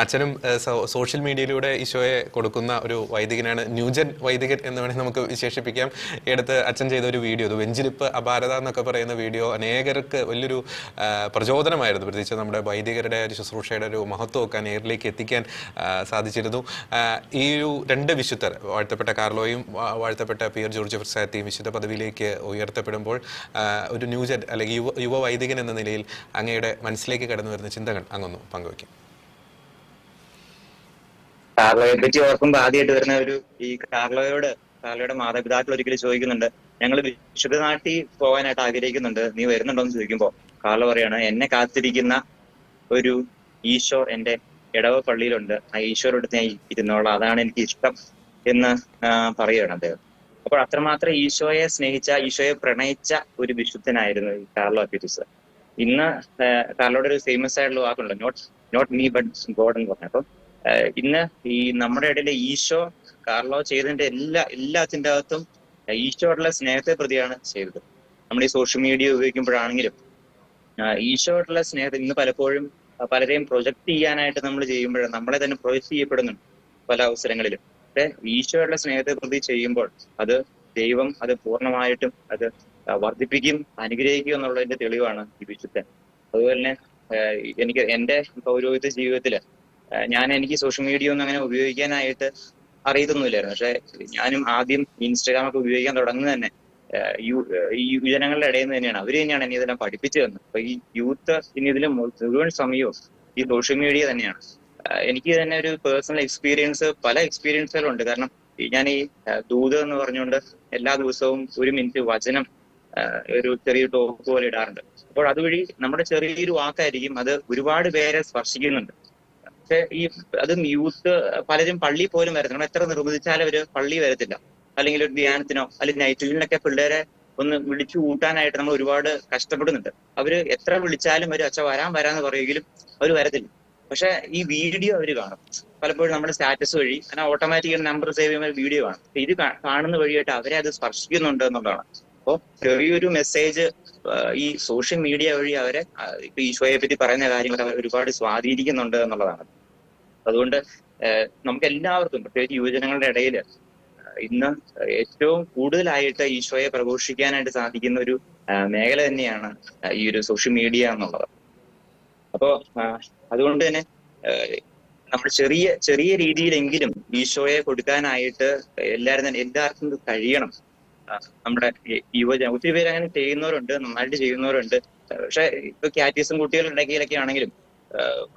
അച്ഛനും സോഷ്യൽ മീഡിയയിലൂടെ ഈശോയെ കൊടുക്കുന്ന ഒരു വൈദികനാണ്. ന്യൂജൻ വൈദികൻ എന്ന് വേണമെങ്കിൽ നമുക്ക് വിശേഷിപ്പിക്കാം. ഈ അടുത്ത് അച്ഛൻ ചെയ്ത ഒരു വീഡിയോ, അത് വെഞ്ചിരിപ്പ് അപാരത എന്നൊക്കെ പറയുന്ന വീഡിയോ അനേകർക്ക് വലിയൊരു പ്രചോദനമായിരുന്നു. പ്രത്യേകിച്ച് നമ്മുടെ വൈദികരുടെ ഒരു ശുശ്രൂഷയുടെ ഒരു മഹത്വമൊക്കെ നേരിലേക്ക് എത്തിക്കാൻ സാധിച്ചിരുന്നു. ഈ ഒരു രണ്ട് വിശുദ്ധർ, വാഴ്ത്തപ്പെട്ട കാർലോയും വാഴ്ത്തപ്പെട്ട പിയർ ജോർജ് ഫ്രിസാത്തിയും വിശുദ്ധ പദവിയിലേക്ക് ഉയർത്തപ്പെടുമ്പോൾ ഒരു ന്യൂജൻ അല്ലെങ്കിൽ യുവ വൈദികൻ എന്ന നിലയിൽ അങ്ങയുടെ മനസ്സിലേക്ക് കടന്നു വരുന്ന ചിന്തകൾ അങ്ങൊന്ന് പങ്കുവയ്ക്കും. കാർലോയെ പറ്റി ഓർക്കുമ്പോൾ ആദ്യമായിട്ട് വരുന്ന കാർലോയുടെ മാതാപിതാക്കൾ ഒരിക്കലും ചോദിക്കുന്നുണ്ട്, ഞങ്ങൾ വിശുദ്ധ നാട്ടിൽ പോകാനായിട്ട് ആഗ്രഹിക്കുന്നുണ്ട്, നീ വരുന്നുണ്ടോ എന്ന് ചോദിക്കുമ്പോൾ കാർലോ പറയാണ്, എന്നെ കാത്തിരിക്കുന്ന ഒരു ഈശോ എന്റെ ഇടവ പള്ളിയിലുണ്ട്, ആ ഈശോയോട് ഞാൻ ഇരുന്നോളാം, അതാണ് എനിക്ക് ഇഷ്ടം എന്ന് പറയുകയാണ് അദ്ദേഹം. അപ്പോൾ അത്രമാത്രം ഈശോയെ സ്നേഹിച്ച, ഈശോയെ പ്രണയിച്ച ഒരു വിശുദ്ധനായിരുന്നു ഈ കാർലോ അക്യൂറ്റസ്. ഇന്ന് കാർലോയുടെ ഒരു ഫേമസ് ആയിട്ടുള്ള വാക്കുണ്ട്, നോട്ട് മീ ബട്ട് ഗോഡ് എന്ന് പറഞ്ഞു. അപ്പം ഇന്ന് ഈ നമ്മുടെ ഇടയിലെ ഈശോ കാർലോ ചെയ്തതിന്റെ എല്ലാത്തിന്റെ അകത്തും ഈശോയോടുള്ള സ്നേഹത്തെ പ്രതിയാണ് ചെയ്തത്. നമ്മൾ ഈ സോഷ്യൽ മീഡിയ ഉപയോഗിക്കുമ്പോഴാണെങ്കിലും ഈശോയോടുള്ള സ്നേഹത്തെ ഇന്ന് പലപ്പോഴും പലരെയും പ്രൊജക്ട് ചെയ്യാനായിട്ട് നമ്മൾ ചെയ്യുമ്പോഴാണ് നമ്മളെ തന്നെ പ്രൊജക്ട് ചെയ്യപ്പെടുന്നുണ്ട് പല അവസരങ്ങളിലും. പക്ഷെ ഈശോയോടുള്ള സ്നേഹത്തെ പ്രതി ചെയ്യുമ്പോൾ അത് ദൈവം അത് പൂർണ്ണമായിട്ടും അത് വർദ്ധിപ്പിക്കും, അനുഗ്രഹിക്കും എന്നുള്ളതിന്റെ തെളിവാണ് ഈ വിശുദ്ധൻ. അതുപോലെ തന്നെ എന്റെ പൗരോഹിത്യ ജീവിതത്തില് എനിക്ക് സോഷ്യൽ മീഡിയ ഒന്നും അങ്ങനെ ഉപയോഗിക്കാനായിട്ട് അറിയത്തൊന്നുമില്ലായിരുന്നു. പക്ഷെ ഞാനും ആദ്യം ഇൻസ്റ്റാഗ്രാം ഒക്കെ ഉപയോഗിക്കാൻ തുടങ്ങുന്നത് തന്നെ ഈ യുവജനങ്ങളുടെ ഇടയിൽ നിന്ന് തന്നെയാണ്. അവര് തന്നെയാണ് എന്നെ ഇതെല്ലാം പഠിപ്പിച്ചു തന്നത്. അപ്പൊ ഈ യൂത്ത് ഇനി ഇതിൽ മുഴുവൻ സമയവും ഈ സോഷ്യൽ മീഡിയ തന്നെയാണ്. എനിക്ക് തന്നെ ഒരു പേഴ്സണൽ പല എക്സ്പീരിയൻസുകളുണ്ട്. കാരണം ഞാൻ ഈ ദൂത് എന്ന് പറഞ്ഞുകൊണ്ട് എല്ലാ ദിവസവും 1 മിനിറ്റ് വചനം ഒരു ചെറിയ ടോക്ക് പോലെ ഇടാറുണ്ട്. അപ്പോൾ അതുവഴി നമ്മുടെ ചെറിയൊരു വാക്കായിരിക്കും, അത് ഒരുപാട് പേരെ സ്പർശിക്കുന്നുണ്ട്. പക്ഷെ അതും യൂത്ത് പലരും പള്ളി പോലും വരത്തില്ല. നമ്മൾ എത്ര നിർബന്ധിച്ചാലും അവര് പള്ളി വരത്തില്ല. അല്ലെങ്കിൽ ഒരു ധ്യാനത്തിനോ അല്ലെങ്കിൽ നൈറ്റ് ഡ്യൂട്ടിനൊക്കെ പിള്ളേരെ ഒന്ന് വിളിച്ചു കൂട്ടാനായിട്ട് നമ്മൾ ഒരുപാട് കഷ്ടപ്പെടുന്നുണ്ട്. അവര് എത്ര വിളിച്ചാലും അവര് അച്ഛ വരാന്ന് പറയുമെങ്കിലും അവര് വരത്തില്ല. പക്ഷെ ഈ വീഡിയോ അവര് കാണും. പലപ്പോഴും നമ്മുടെ സ്റ്റാറ്റസ് വഴി അങ്ങനെ ഓട്ടോമാറ്റിക്കലി നമ്പർ സേവ് ചെയ്യുന്ന വീഡിയോ കാണും. ഇത് കാണുന്ന വഴിയായിട്ട് അവരെ അത് സ്പർശിക്കുന്നുണ്ട് എന്നുള്ളതാണ്. അപ്പോൾ ചെറിയൊരു മെസ്സേജ് ഈ സോഷ്യൽ മീഡിയ വഴി അവരെ ഇപ്പൊ ഈശോയെ പറ്റി പറയുന്ന കാര്യങ്ങൾ അവർ ഒരുപാട് സ്വാധീനിക്കുന്നുണ്ട് എന്നുള്ളതാണ്. അതുകൊണ്ട് നമുക്ക് എല്ലാവർക്കും, പ്രത്യേകിച്ച് യുവജനങ്ങളുടെ ഇടയിൽ ഇന്ന് ഏറ്റവും കൂടുതലായിട്ട് ഈശോയെ പ്രഘോഷിക്കാനായിട്ട് സാധിക്കുന്ന ഒരു മേഖല തന്നെയാണ് ഈ ഒരു സോഷ്യൽ മീഡിയ എന്നുള്ളത്. അപ്പോ അതുകൊണ്ട് തന്നെ നമ്മൾ ചെറിയ രീതിയിലെങ്കിലും ഈശോയെ കൊടുക്കാനായിട്ട് എല്ലാവർക്കും കഴിയണം. നമ്മുടെ ഒത്തിരി പേര് അങ്ങനെ ചെയ്യുന്നവരുണ്ട്, നന്നായിട്ട് ചെയ്യുന്നവരുണ്ട്. പക്ഷെ ഇപ്പൊ കാറ്റീസം കുട്ടികളുടെ ഇടയ്ക്കിലൊക്കെ ആണെങ്കിലും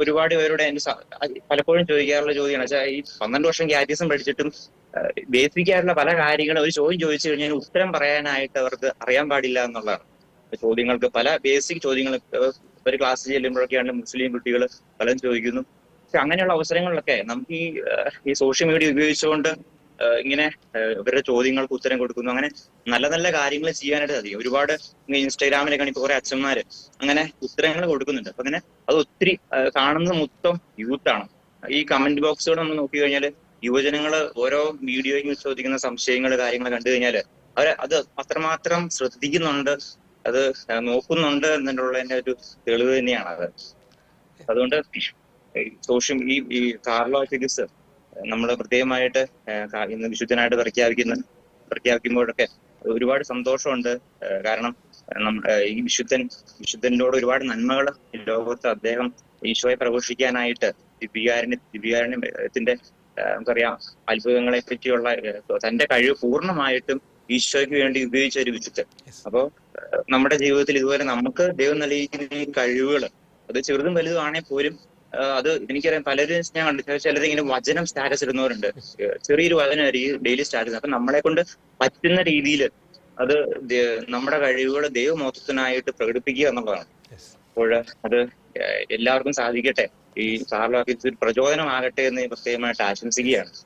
ഒരുപാട് പേരുടെ പലപ്പോഴും ചോദിക്കാറുള്ള ചോദ്യമാണ്, വെച്ചാൽ ഈ 12 വർഷം കാറ്റീസം പഠിച്ചിട്ടും ബേസിക് ആയിട്ടുള്ള പല കാര്യങ്ങളും ഒരു ചോദ്യം ചോദിച്ചു കഴിഞ്ഞാൽ ഉത്തരം പറയാനായിട്ട് അവർക്ക് അറിയാൻ പാടില്ല എന്നുള്ളതാണ്. ചോദ്യങ്ങൾക്ക് പല ബേസിക് ചോദ്യങ്ങൾ ഒരു ക്ലാസ് ചെല്ലുമ്പോഴൊക്കെയാണ് മുസ്ലിം കുട്ടികൾ പലരും ചോദിക്കുന്നു. പക്ഷെ അങ്ങനെയുള്ള അവസരങ്ങളിലൊക്കെ നമുക്ക് ഈ സോഷ്യൽ മീഡിയ ഉപയോഗിച്ചുകൊണ്ട് ഇങ്ങനെ ഇവരുടെ ചോദ്യങ്ങൾക്ക് ഉത്തരം കൊടുക്കുന്നു. അങ്ങനെ നല്ല നല്ല കാര്യങ്ങൾ ചെയ്യാനായിട്ട് സാധിക്കും. ഒരുപാട് ഇൻസ്റ്റാഗ്രാമിലൊക്കെ ഇപ്പൊ കുറെ അച്ഛന്മാര് അങ്ങനെ ഉത്തരങ്ങൾ കൊടുക്കുന്നുണ്ട്. അപ്പൊ അങ്ങനെ അത് ഒത്തിരി കാണുന്നത് മൊത്തം യൂത്താണ്. ഈ കമന്റ് ബോക്സുകൾ നമ്മൾ നോക്കി കഴിഞ്ഞാൽ യുവജനങ്ങൾ ഓരോ വീഡിയോയിൽ ചോദിക്കുന്ന സംശയങ്ങൾ കാര്യങ്ങൾ കണ്ടു കഴിഞ്ഞാൽ അത് അത്രമാത്രം ശ്രദ്ധിക്കുന്നുണ്ട്, അത് നോക്കുന്നുണ്ട് എന്നുള്ളതിന്റെ ഒരു തെളിവ് തന്നെയാണ് അത്. അതുകൊണ്ട് ഈ കാർലോ അക്യൂറ്റസ് നമ്മൾ പ്രത്യേകമായിട്ട് ഇന്ന് വിശുദ്ധനായിട്ട് പ്രഖ്യാപിക്കുമ്പോഴൊക്കെ ഒരുപാട് സന്തോഷമുണ്ട്. കാരണം ഈ വിശുദ്ധനോട് ഒരുപാട് നന്മകൾ ലോകത്ത് അദ്ദേഹം ഈശോയെ പ്രഘോഷിക്കാനായിട്ട് ദിവ്യകാരുണ്യത്തിന്റെ നമുക്കറിയാം അത്ഭുതങ്ങളെ പറ്റിയുള്ള തന്റെ കഴിവ് പൂർണ്ണമായിട്ടും ഈശോയ്ക്ക് വേണ്ടി ഉപയോഗിച്ച ഒരു വിശുദ്ധൻ. അപ്പോ നമ്മുടെ ജീവിതത്തിൽ ഇതുപോലെ നമുക്ക് ദൈവം നൽകിയിരിക്കുന്ന ഈ കഴിവുകൾ അത് ചെറുതും വലുതും ആണെങ്കിൽ പോലും അത് എനിക്കറിയാം. പലരും ഞാൻ കണ്ടു, ചിലർ ഇങ്ങനെ വചനം സ്റ്റാറ്റസ് ഇടുന്നവരുണ്ട്. ചെറിയൊരു വചനമായിരിക്കും ഡെയിലി സ്റ്റാറ്റസ്. അപ്പൊ നമ്മളെ കൊണ്ട് പറ്റുന്ന രീതിയിൽ അത് നമ്മുടെ കഴിവുകൾ ദൈവമഹത്വത്തിനായിട്ട് പ്രകടിപ്പിക്കുക എന്നുള്ളതാണ്. അപ്പോൾ അത് എല്ലാവർക്കും സാധിക്കട്ടെ. ഈ കാർലോ അക്യൂറ്റസ് പ്രചോദനമാകട്ടെ എന്ന് പ്രത്യേകമായിട്ട് ആശംസിക്കുകയാണ്.